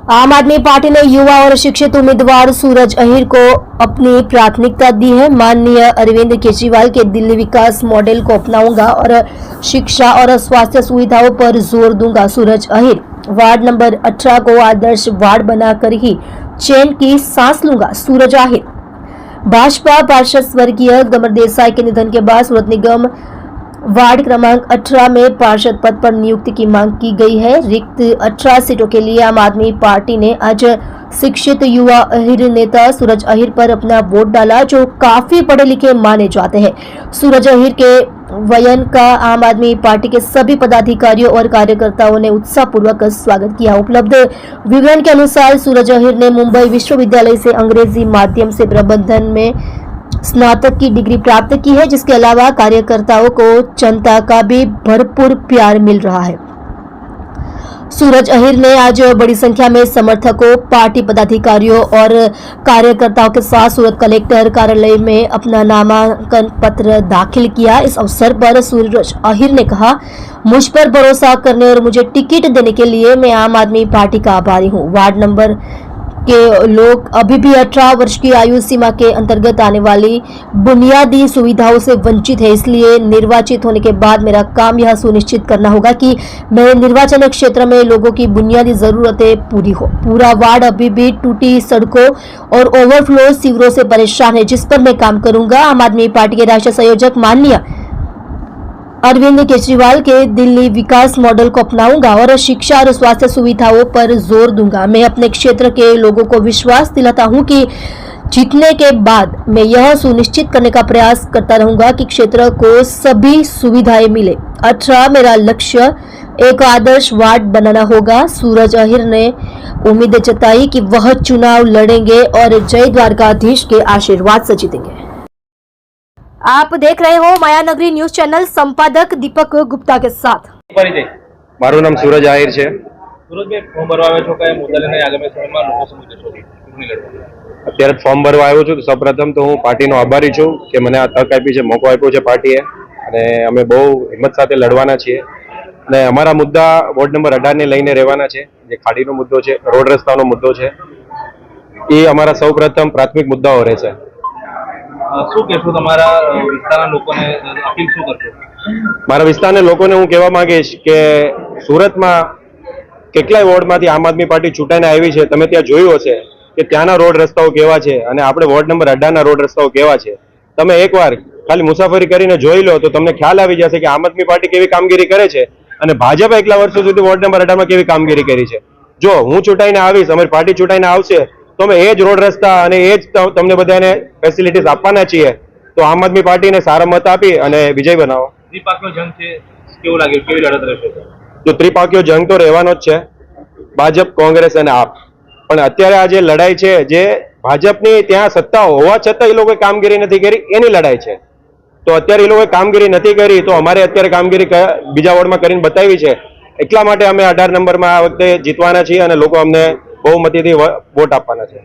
आम आदमी पार्टी ने युवा और शिक्षित उम्मीदवार सूरज अहिर को अपनी प्राथमिकता दी है। माननीय अरविंद केजरीवाल के दिल्ली विकास मॉडल को अपनाऊंगा और शिक्षा और स्वास्थ्य सुविधाओं पर जोर दूंगा। सूरज अहिर वार्ड नंबर 18 को आदर्श वार्ड बनाकर ही चैन की सांस लूंगा। सूरज अहिर भाजपा पार्षद स्वर्गीय गमर देसाई के निधन के बाद सूरत निगम वार्ड क्रमांक 18 में पार्षद पद पर नियुक्ति की मांग की गई है। रिक्त 18 सीटों के लिए आम आदमी पार्टी ने आज शिक्षित युवा अहिर नेता सूरज अहिर पर अपना वोट डाला, जो काफी पढ़े लिखे माने जाते हैं। सूरज अहिर के वयन का आम आदमी पार्टी के सभी पदाधिकारियों और कार्यकर्ताओं ने उत्साहपूर्वक स्वागत किया। उपलब्ध विवरण के अनुसार सूरज अहिर ने मुंबई विश्वविद्यालय से अंग्रेजी माध्यम से प्रबंधन में स्नातक की डिग्री प्राप्त की है, जिसके अलावा कार्यकर्ताओं को जनता का भी भरपूर प्यार मिल रहा है। सूरज अहिर ने आज बड़ी संख्या में समर्थकों, पार्टी पदाधिकारियों और कार्यकर्ताओं के साथ सूरत कलेक्टर कार्यालय में अपना नामांकन पत्र दाखिल किया। इस अवसर पर सूरज अहिर ने कहा, मुझ पर भरोसा करने और मुझे टिकट देने के लिए मैं आम आदमी पार्टी का आभारी हूं। वार्ड नंबर के लोग अभी भी 18 वर्ष की आयु सीमा के अंतर्गत आने वाली बुनियादी सुविधाओं से वंचित है, इसलिए निर्वाचित होने के बाद मेरा काम यह सुनिश्चित करना होगा कि मेरे निर्वाचन क्षेत्र में लोगों की बुनियादी जरूरतें पूरी हो। पूरा वार्ड अभी भी टूटी सड़कों और ओवरफ्लो सीवरों से परेशान है, जिस पर मैं काम करूंगा। आम आदमी पार्टी के राष्ट्रीय संयोजक माननीय अरविंद केजरीवाल के दिल्ली विकास मॉडल को अपनाऊंगा और शिक्षा और स्वास्थ्य सुविधाओं पर जोर दूंगा। मैं अपने क्षेत्र के लोगों को विश्वास दिलाता हूं कि जीतने के बाद मैं यह सुनिश्चित करने का प्रयास करता रहूंगा कि क्षेत्र को सभी सुविधाएं मिले। 18 मेरा लक्ष्य एक आदर्श वार्ड बनाना होगा। सूरज अहिर ने उम्मीद जताई कि वह चुनाव लड़ेंगे और जय द्वारकाधीश के आशीर्वाद से जीतेंगे। आप देख रहे हो माया नगरी न्यूज चैनल, संपादक दीपक गुप्ता के साथ। મારું નામ सूरज આહિર છે। સુરજભાઈ ફોર્મ ભરવા આવ્યા છો, કયા મુદ્દા લઈને આગામી સમયમાં લોકો સમક્ષ જશો ચૂંટણી લડવા? અત્યારે ફોર્મ ભરવા આવ્યો છું। તો સૌપ્રથમ તો હું પાર્ટીનો આભારી છું કે મને આ તક આપી છે, મોકો આપ્યો છે પાર્ટીએ, અને અમે બહુ હિંમત સાથે લડવાના છીએ। અને અમારા મુદ્દા વોર્ડ નંબર 18 ને લઈને રહેવાના છે। જે ખાડીનો મુદ્દો છે, રોડ રસ્તાનો મુદ્દો છે, એ અમારા સૌપ્રથમ પ્રાથમિક મુદ્દાઓ રહેશે। શું કહેશો તમારા વિસ્તારના લોકોને, અપીલ શું કરશો? મારા વિસ્તારના લોકોને હું કહેવા માંગીશ કે સુરતમાં કેટલાય વોર્ડમાંથી આમ આદમી પાર્ટી ચૂંટાઈને આવી છે। તમે ત્યાં જોયું હશે કે ત્યાંના રોડ રસ્તાઓ કેવા છે અને આપણે વોર્ડ નંબર 18 ના રોડ રસ્તાઓ કેવા છે। તમે એકવાર ખાલી મુસાફરી કરીને જોઈ લો તો તમને ખ્યાલ આવી જશે કે આમ આદમી પાર્ટી કેવી કામગીરી કરે છે અને ભાજપ એટલા વર્ષો સુધી વોર્ડ નંબર 18 માં કેવી કામગીરી કરી છે। જો હું ચૂંટાઈને આવીશ, અમારી પાર્ટી ચૂંટાઈને આવશે, તો અમે એ જ રોડ રસ્તા અને એ જ તમને બધાને ફેસિલિટીઝ આપવાના છીએ। તો આમ આદમી પાર્ટીને સારા મત આપી અને વિજય બનાવો। ત્રિપાખીયો જંગ છે, કેવું લાગે, કેવી લડત રહેશે? તો ત્રિપાખીયો જંગ તો રહેવાનો જ છે, ભાજપ, કોંગ્રેસ અને આપ। પણ અત્યારે આ જે લડાઈ છે, જે ભાજપની ત્યાં સત્તા હોવા છતાં એ લોકોએ કામગીરી નથી કરી, એની લડાઈ છે। તો અત્યારે એ લોકોએ કામગીરી નથી કરી, તો અમારે અત્યારે કામગીરી બીજા વોર્ડમાં કરીને બતાવી છે। એટલા માટે અમે 18 નંબરમાં આ વખતે જીતવાના છીએ અને લોકો અમને બહુમતીથી વોટ આપવાના છે।